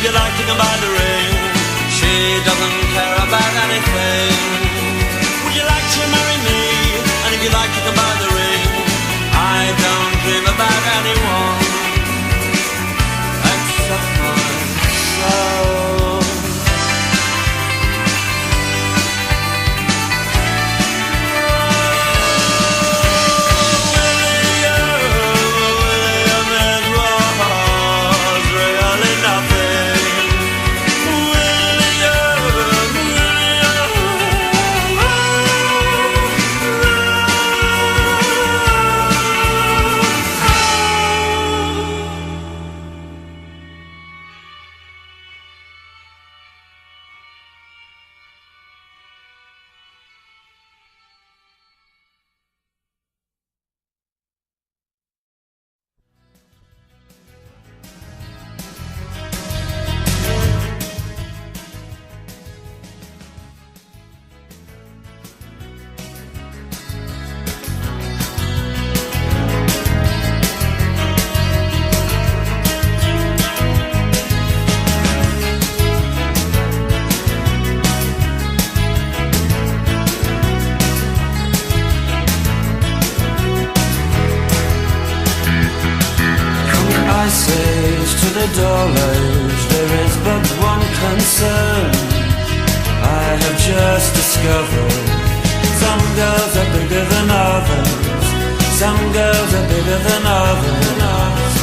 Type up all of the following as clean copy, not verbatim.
if you like to come by the ring, she doesn't care about anything. Would you like to marry me? And if you like to come by the ring, I don't dream about anyone except myself. Knowledge, there is but one concern I have just discovered. Some girls are bigger than others. Some girls are bigger than others.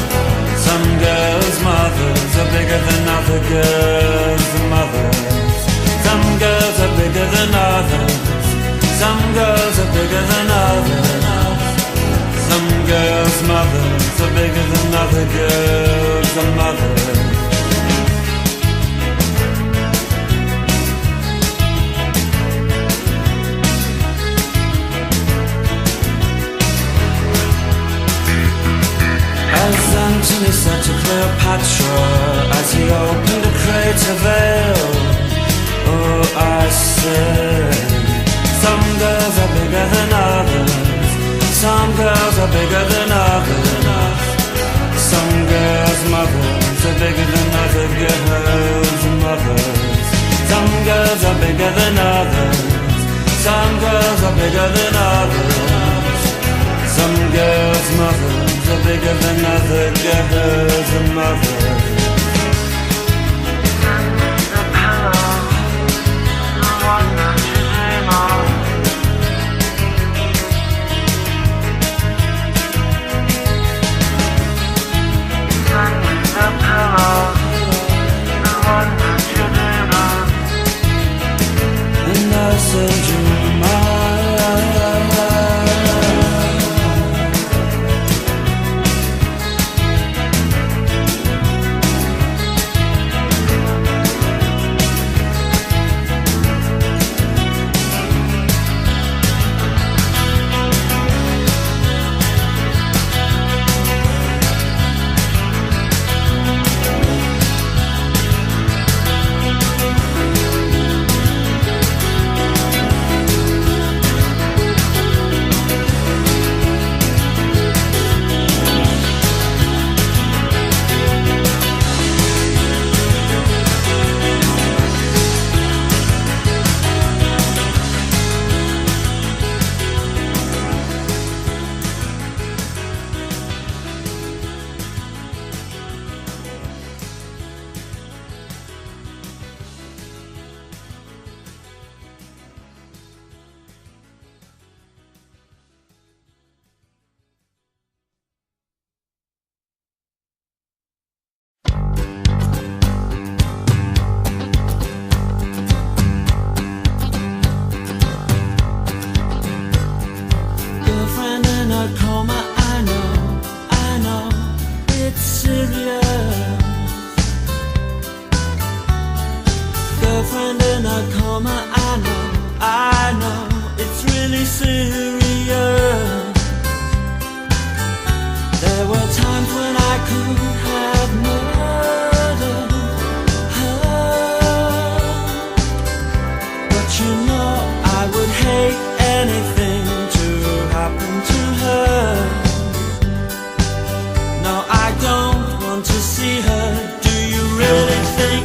Some girls' mothers are bigger than other girls' mothers. Some girls are bigger than others. Some girls are bigger than others. Some girls' mothers are bigger than other girls' mothers. As Antony said to Cleopatra as he opened a crater veil, oh, I said, some girls are bigger than others. Some girls are bigger than others. Some girls' mothers are bigger than other girls' mothers. Some girls are bigger than others. Some girls are bigger than others. Some girls' mothers are bigger than other girls' mothers. The pillow, the one that you dream of. The pillow, the one that you dream of. And I said you're mine. Girlfriend in a coma, I know, it's really serious. There were times when I could have murdered her, but you know I would hate anything to happen to her. No, I don't want to see her. Do you really think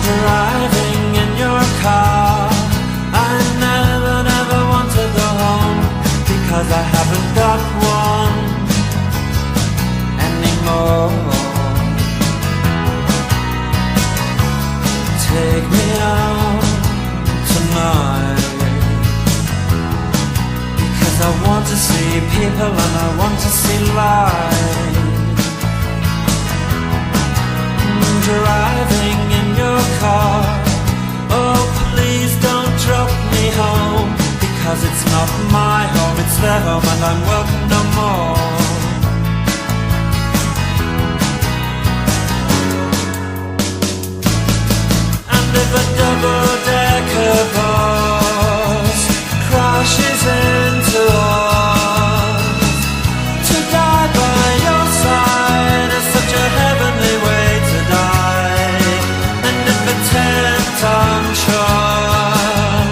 driving in your car. I never want to go home, because I haven't got one anymore. Take me out tonight, because I want to see people and I want to see light. Driving in your car, oh please don't drop me home, because it's not my home, it's their home, and I'm welcome no more. And if a double-decker bus crashes into us, to die by your side is such a heavenly way to die. And if a 10-ton truck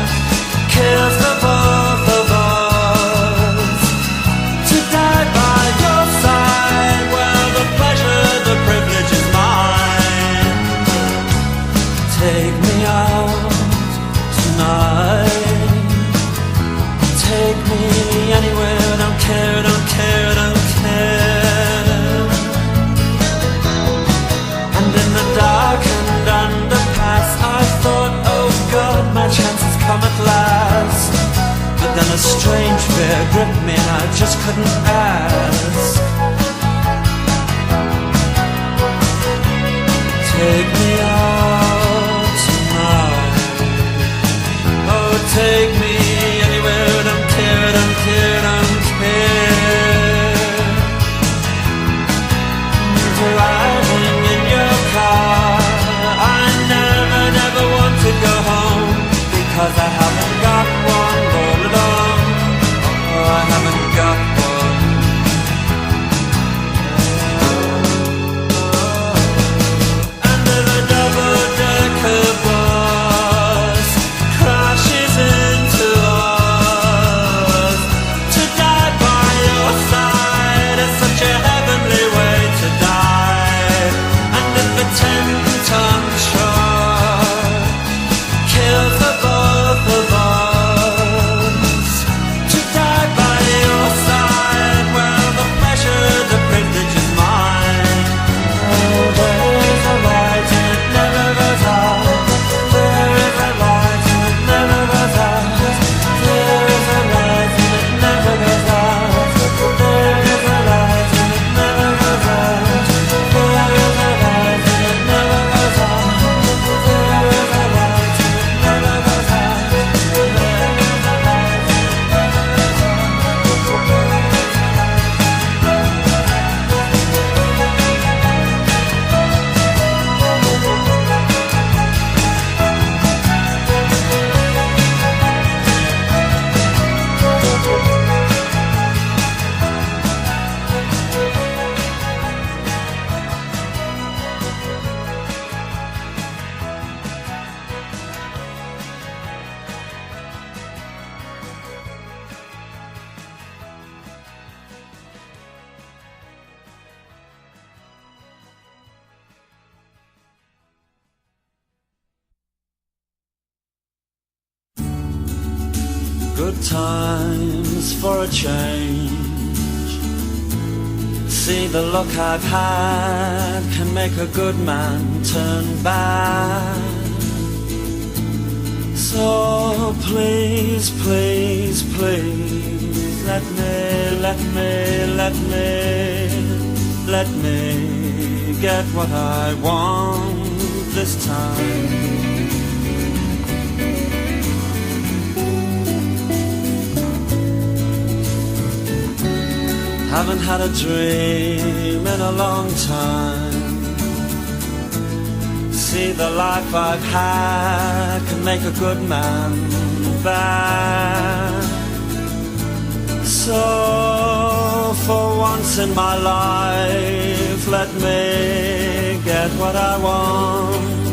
kills the both of us, to die by your side, well, the pleasure, the privilege is mine. Take me out tonight, take me anywhere, don't care, don't care, don't care. And in the darkened underpass, I thought, oh God, my chance has come at last. But then a strange fear gripped me and I just couldn't ask. Take me out tonight, oh take me anywhere, don't care, don't care, don't care. Driving in your car, I never want to go home, because I haven't got one all along. Oh, I haven't got one. And if a double-decker bus crashes into us, to die by your side is such a heavenly way to die. And if a 10-ton truck kills the both of us, to die by your side, well, the pleasure, the privilege is mine. Oh, there is a light and it never goes out. There is a light and it never goes out. There is a light and it never goes out. There is a light and it never goes out. There is a light and it never goes out. There is a light and it never goes out. There is a light and it never goes out. Good times for a change. See, the luck I've had can make a good man turn bad. So please, please, please, let me get what I want this time. Haven't had a dream in a long time. See, the life I've had can make a good man bad. So for once in my life, let me get what I want.